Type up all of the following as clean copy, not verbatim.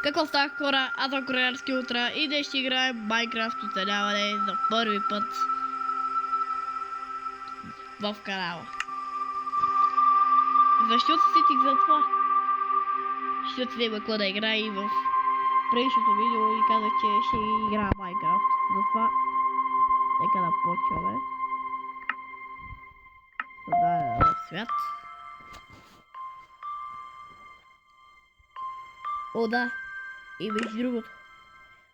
Какво става, хора? Аз съм Кореански Утра и днес ще играем Майнкрафт оцеляване за първи път в канала. Защо се сетих за това? Защото не има какво да играе и в предишното видео и казах, че ще играя Майнкрафт. Затова нека да почваме. Създаден свят. О, да! И между другото,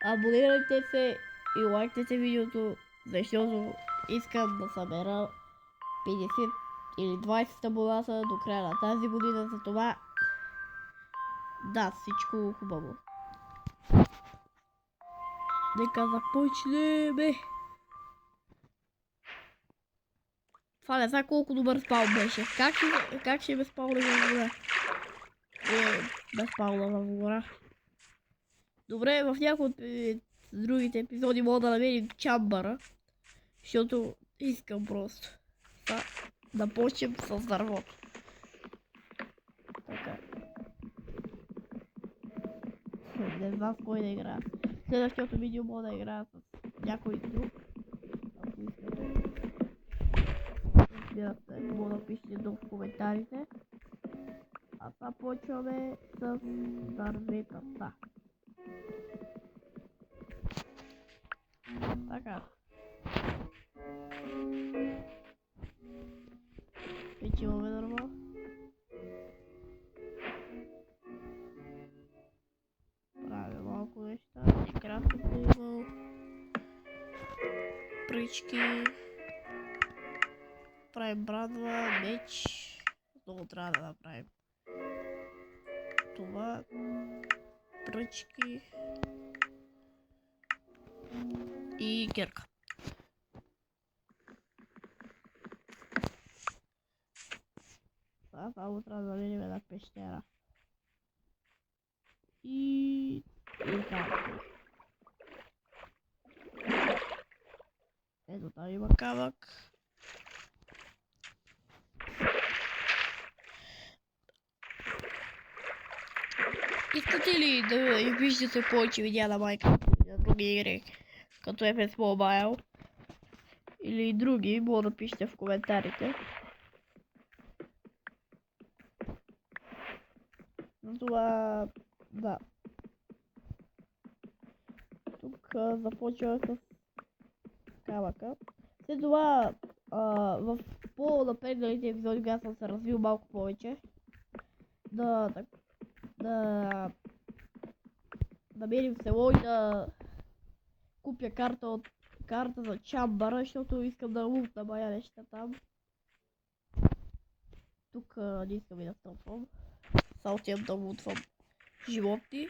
абонирайте се и лайкнете видеото, защото искам да събера 50 или 20 абоната до края на тази година, за това да, всичко хубаво. Нека започнем. Това не знам колко добър спаун беше. Как ще ме спауна в гора? Без спауна в гора. Добре, в някои от другите епизоди мога да намерим чамбара, защото искам просто да почнем с дървото. Така. Не знам с кой да играя. Следващото видео мога да играя с някой друг. Ако искате. Разбирате, мога да пишете долу в коментарите. А сега почваме с дърветата. Така. Вече имаме дърва. Правя малко неща. Кратко имал. Пръчки. Правим брадва, меч. Много трябва да направим. Това. Пръчки. И кирка. Сега само трябва да намерим една пещера. И така. Ето там има камък. Искате ли да виждате повече видеа на Майнкрафт и на други игри, като FS Mobile или други, мога да пишете в коментарите. Затова, да. Тук започваме с камъка. След това в по-напредналите епизоди, когато съм се развил малко повече, да намерим село и да купя карта за чамбара, защото искам да лутна бая неща там. Тук не искам и да стопвам. Сега отивам да лутвам животни.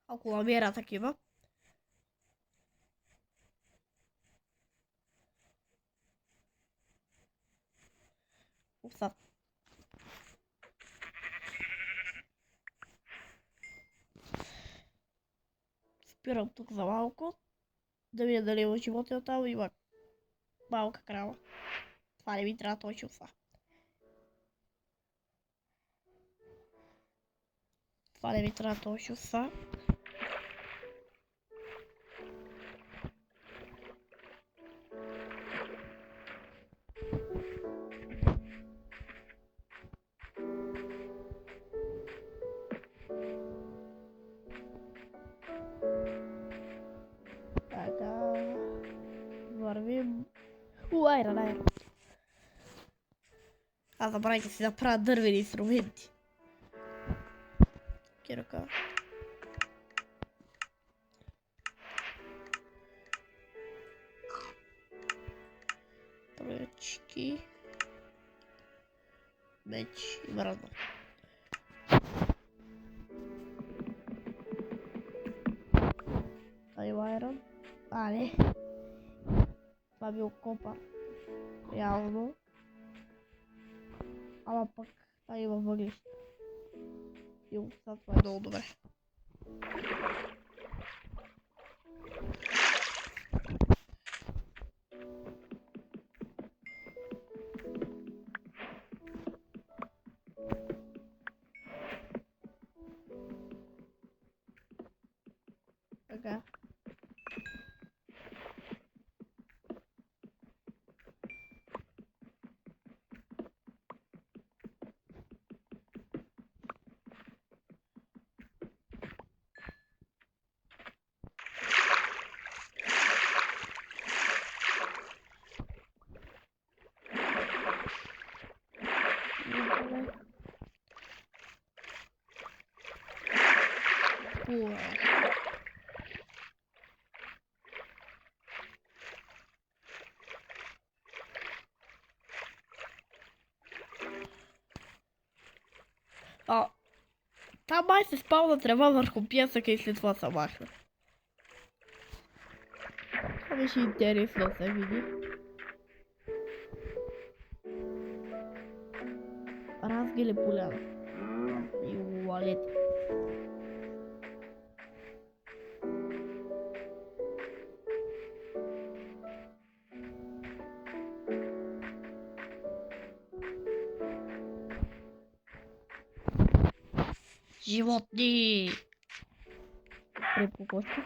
Ако намеря такива. Опса. Спирам тук за малко. Да видя дали има животни оттам. Има малка крава. Това не ми трябва точно са. Това не ми трябва точно са. Така. Вървим. Айра. Аз забравих да си направя дървени инструменти. Кирка. Пръчки. Меч и брадва. Айрон. Не. Това бил копа. Реално. Ама пък има въглища. И това е много добре. Пура. А там майже спавна трава върху пясъка и след това се махна. Това беше интересно да се види. Разгеле поляна. И уалети. Животни! Препокошки.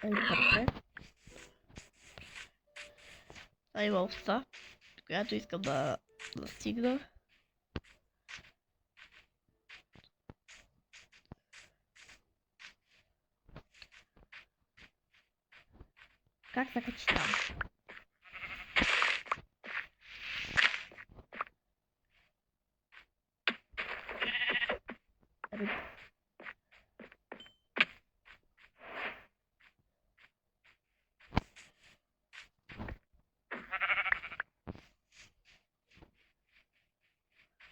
Ей, парфе. А има овца, която искам да стигна. Как се качи там?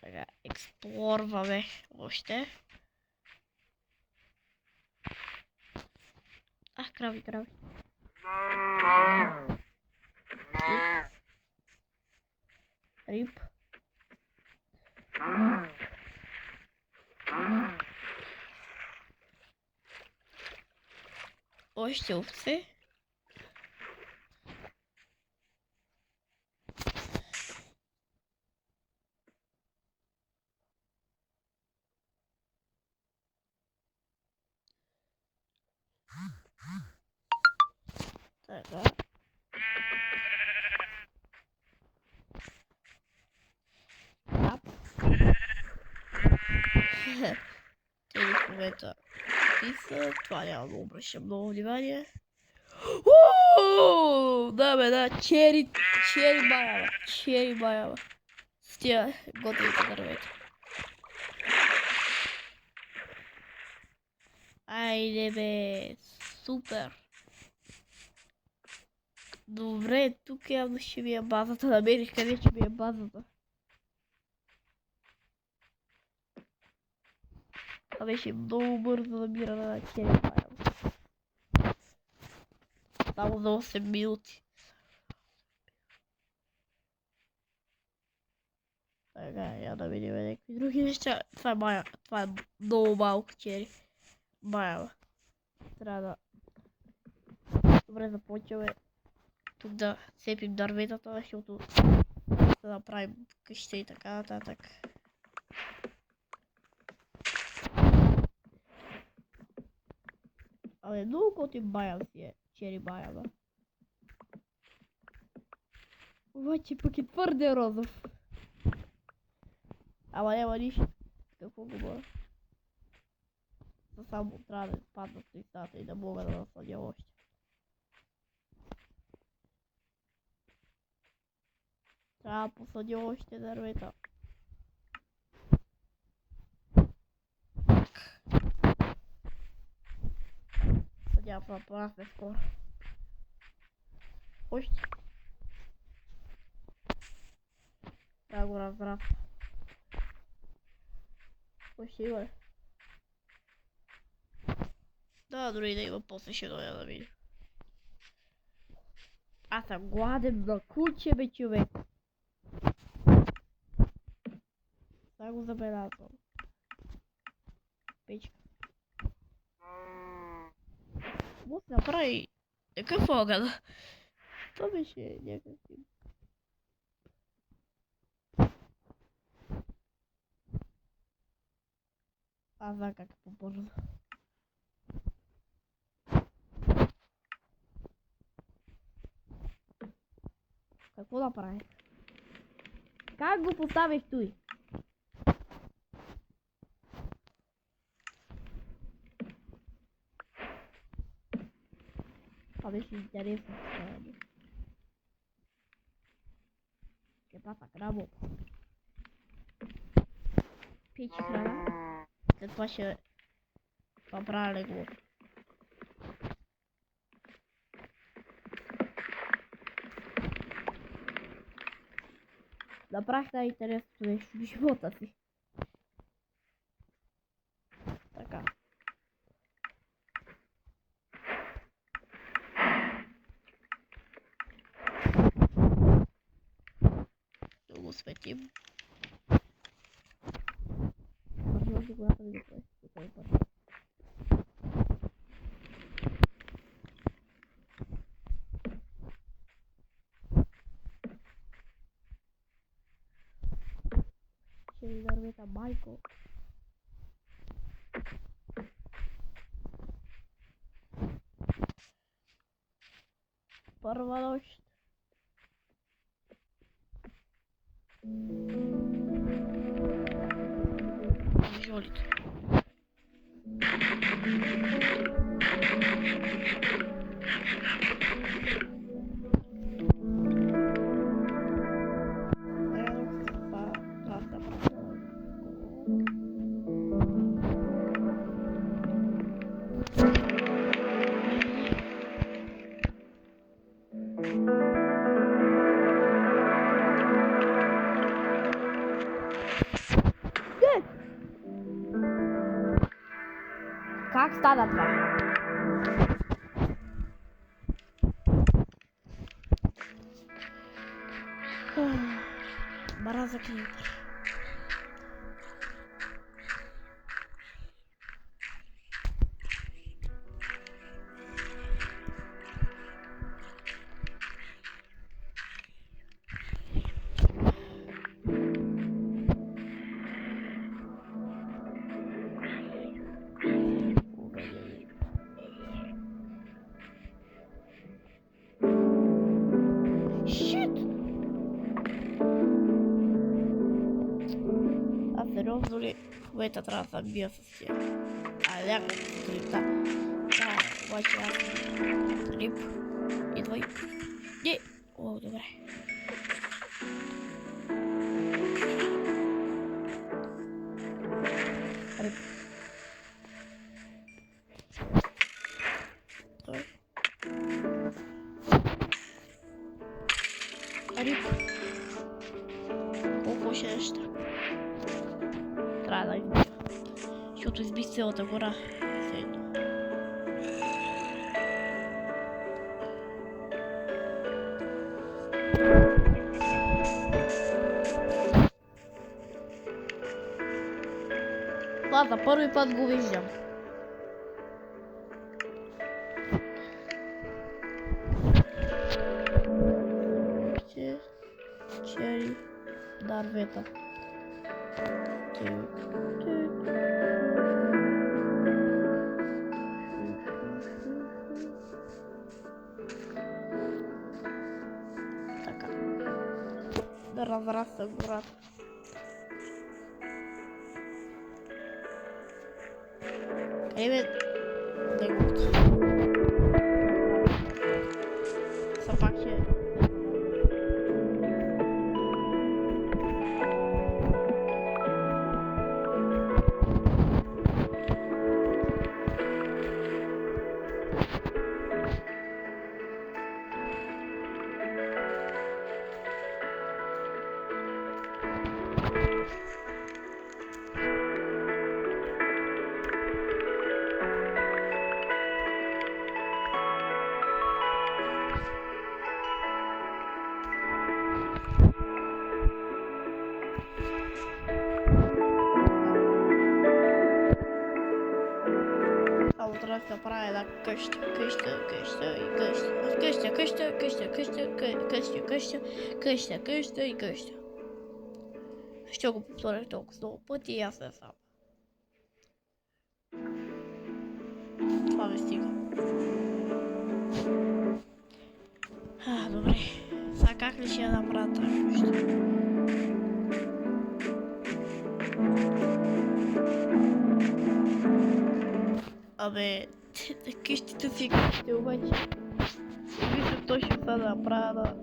Така, експлорваме още. Крави. Риб. Още овце. Така. Те в момента писат, това няма да обръща много внимание. Да, чери баява. С тия готовите дървета. Айде бе, супер. Добре, тук явно ще ми е базата. Намерих къде ще ми е базата. Това беше много бързо набиране на чери баява. Само за 8 минути. Така, я да видим някакви други неща. Това е много малко чери баява. Трябва да... Добре, започваме тук да цепим дърветата, защото да направим къща и така нататък. Абе, много готин баяв си е, чери баява. Обаче пък е твърде розов. Ама няма нищо. Какво го бъде? Само трябва да паднат листата и да мога да насадя още. Трябва да посадя още дървета. Съдя в направе скоро. Още. Трябва да го разбра. Още има. Да, дори да има, после ще дойда да видя. Аз съм гладен на куче, бе, човек. Сега го забелязвам. Печка. Какво се направи? Какъв огън? Това беше някакъв. Аз знам как е по-бързо. Какво да правя? Как го поставих той? Това беше интересно. Che pasa, cravo? печи храна. След това ще направя легло. Направих най-интересното нещо в живота си. Така. Да го светим. Може когато ви го прави. Ще ви дървета майко. Първа нощ. Жолите. Как стана това? Мраза Крипър. Сериозно ли? В момента трябва да съм бия с тия. Някакво крипта. Да, обаче аз Рип. Идвай. Не! О, добре. Рип. Той. Рип. Колко ще неща? Трябва да избия, защото избих цялата гора. Седно. Това за първи път го виждам. Чери дървета. Така. Да разраста гората. Къде да го са пак ще трябва да направя една къща и къща. Ще го повторя толкова много пъти и аз не знам. Това ми стига. Добре. Сега как ли ще я направя тази къща? Абе, къщите си къщите, обаче мисля точно това да направя да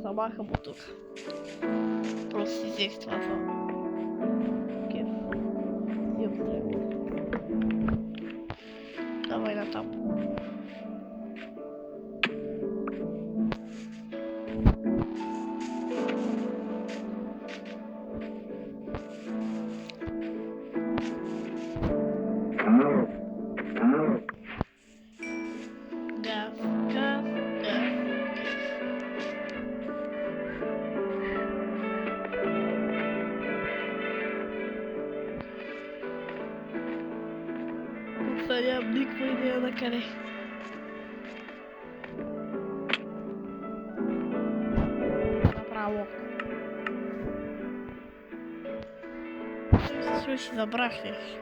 самаха му тук. Просто си взех това за кеф. Та нямам никаква идея на къде. Направо. Ще си забрах нещо.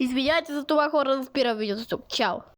Извиняйте за това, хора, да спира видеото тук. Чао!